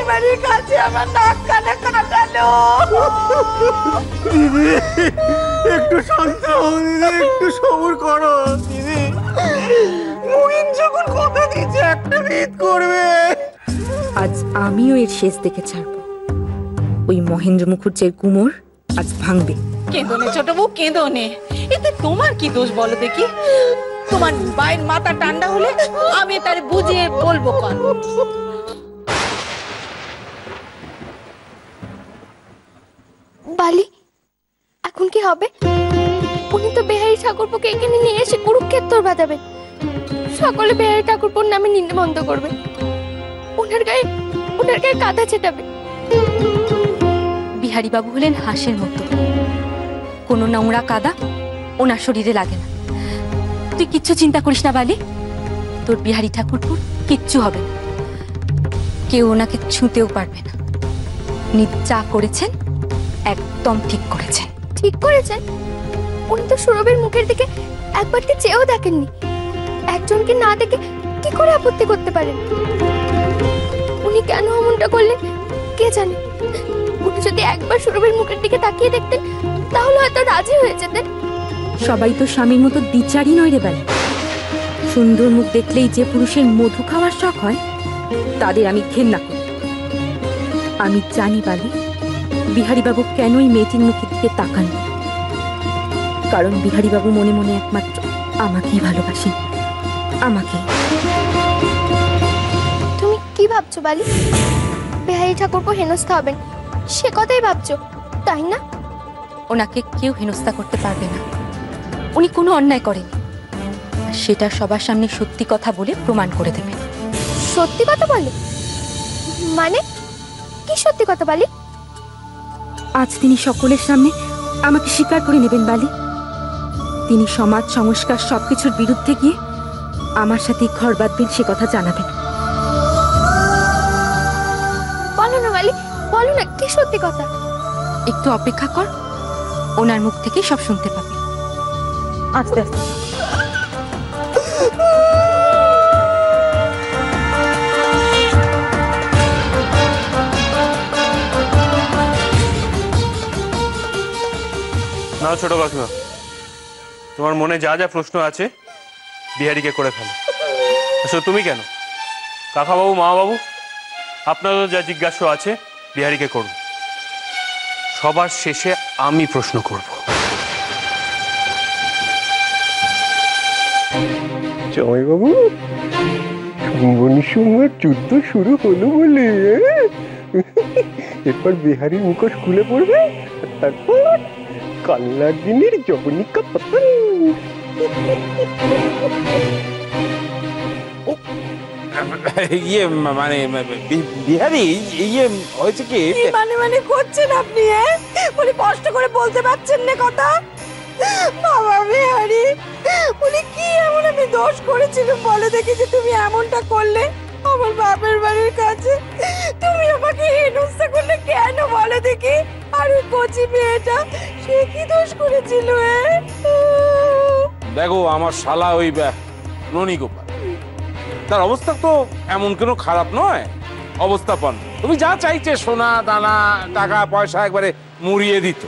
বাড়ির কাছে আমার নাক কানে কাটালো। দিদি একটু শান্ত হও দিদি, একটু সবুর করো দিদি। মহিন যখন কথা দিয়েছে একটা বিদ করবে, আজ আমিও এর শেষ দেখে ছাড়ব। ওই মহেন্দ্র মুখুজ্জের কুমোর আজ ভাঙবে। কেঁদোনে ছোট বউ কেঁদোনে, এতে তোমার কি দোষ বলো দেখি? তোমার বাইর মাথা ঠান্ডা হলে আমি তার বুঝিয়ে বলবো কেন। বালি, এখন কি হবে? উনি তো বেহারি ঠাকুরপোকে এখানে নিয়ে এসে কুরুক্ষেত্র বাঁধাবে। সকলে বেহারি ঠাকুরপোর নামে নিন্দে বন্ধ করবে, ওনার গায়ে কাদা ছেটাবে। বিহারী বাবু হলেন হাঁসের মতো, কোনো নোংরা কাদা ওনার শরীরে লাগে না। তুই কিচ্ছু চিন্তা করিস না বালি, তোর বিহারী ঠাকুরপুর কিচ্ছু হবে না, কেউ ওনাকে ছুঁতেও পারবে না। উনি যা করেছেন একদম ঠিক করেছেন। ঠিক করেছেন? উনি তো সুরভের মুখের দিকে একবারটি চেয়েও দেখেননি। একজনকে না দেখে কি করে আপত্তি করতে পারেন? উনি কেন এমনটা করলেন কে জানে। উনি যদি একবার সুরভের মুখের দিকে তাকিয়ে দেখতেন তাহলে হয়তো রাজি হয়ে যেতেন। সবাই তো স্বামীর মতো দ্বিচারই নয় রে বালি। সুন্দর মুখ দেখলেই যে পুরুষের মধু খাওয়ার শখ হয় তাদের আমি ঘেন্না করি। আমি জানি বালি, বিহারী বাবু কেন এই মেয়েটির মুখের দিকে তাকান, কারণ বিহারী বাবু মনে মনে একমাত্র আমাকেই ভালোবাসেন, আমাকে। তুমি কি ভাবছো বালি? বেহারি ঠাকুরপো হেনস্থা হবেন সে কথাই ভাবছো, তাই না? ওনাকে কেউ হেনস্থা করতে পারবে না, উনি কোনো অন্যায় করেনি। আর সেটা সবার সামনে সত্যি কথা বলে প্রমাণ করে দেবেন। সত্যি কথা বলে? মানে কি সত্যি কথা বালি? আজ তিনি সকলের সামনে আমাকে স্বীকার করে নেবেন বালি। তিনি সমাজ সংস্কার সবকিছুর বিরুদ্ধে গিয়ে আমার সাথে ঘর বাঁধবেন, সে কথা জানাবেন। বলো না বালি, বলো না কি সত্যি কথা। একটু অপেক্ষা কর, ওনার মুখ থেকে সব শুনতে পাবে। আস্তে আস্তে। না ছোট কাকিমা, তোমার মনে যা যা প্রশ্ন আছে বিহারীকে করে ফেলো। আসলে তুমি কেন, কাকাবাবু মা বাবু আপনারও যা জিজ্ঞাসা আছে বিহারীকে করুন। সবার শেষে আমি প্রশ্ন করব। জয় বাবু, শুম্বনি সুমার যুদ্ধ শুরু হলো বলে এরপর বিহারীর মুখোশ খুলে পড়বে, তারপর কাল্লার দিনের জবনিকা পতন। ইয়ে মানে বিহারী, ইয়ে হয়েছে কি? মানে করছেন আপনি? উনি কষ্ট করে বলতে পারছেন না কথা। বাবা বিহারী, উনি কি এমন আমি দোষ করেছিলাম বলে দেখি যে তুমি এমনটা করলে আমার বাপের বাড়ির কাছে? তুমি আমাকে হেনস্থা করলে কেন বলে দেখি? আর ওই কচি মেয়েটা সে কি দোষ করেছিল? দেখো আমার শালা ওই ননী গোপাল, তার অবস্থা তো এমন কোনো খারাপ নয়, অবস্থাপন। তুমি যা চাইছে সোনা দানা টাকা পয়সা একবারে মুড়িয়ে দিত।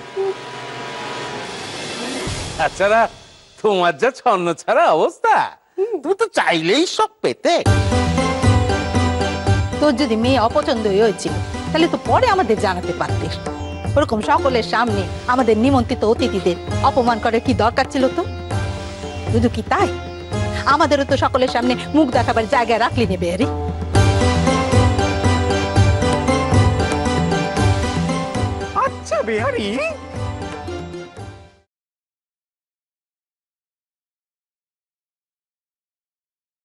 তাছাড়া তোমার যা ছন্ন ছাড়া অবস্থা, তুমি তো চাইলেই সব পেতে। তোর যদি মেয়ে অপছন্দই হয়েছিল তাহলে তো পরে আমাদের জানাতে পারতিস। ওরকম সকলের সামনে আমাদের নিমন্ত্রিত অতিথিদের অপমান করার কি দরকার ছিল? তো শুধু কি তাই, আমাদেরও তো সকলের সামনে মুখ দেখাবার জায়গায় রাখলি নেবে। আরে আচ্ছা বিহারী,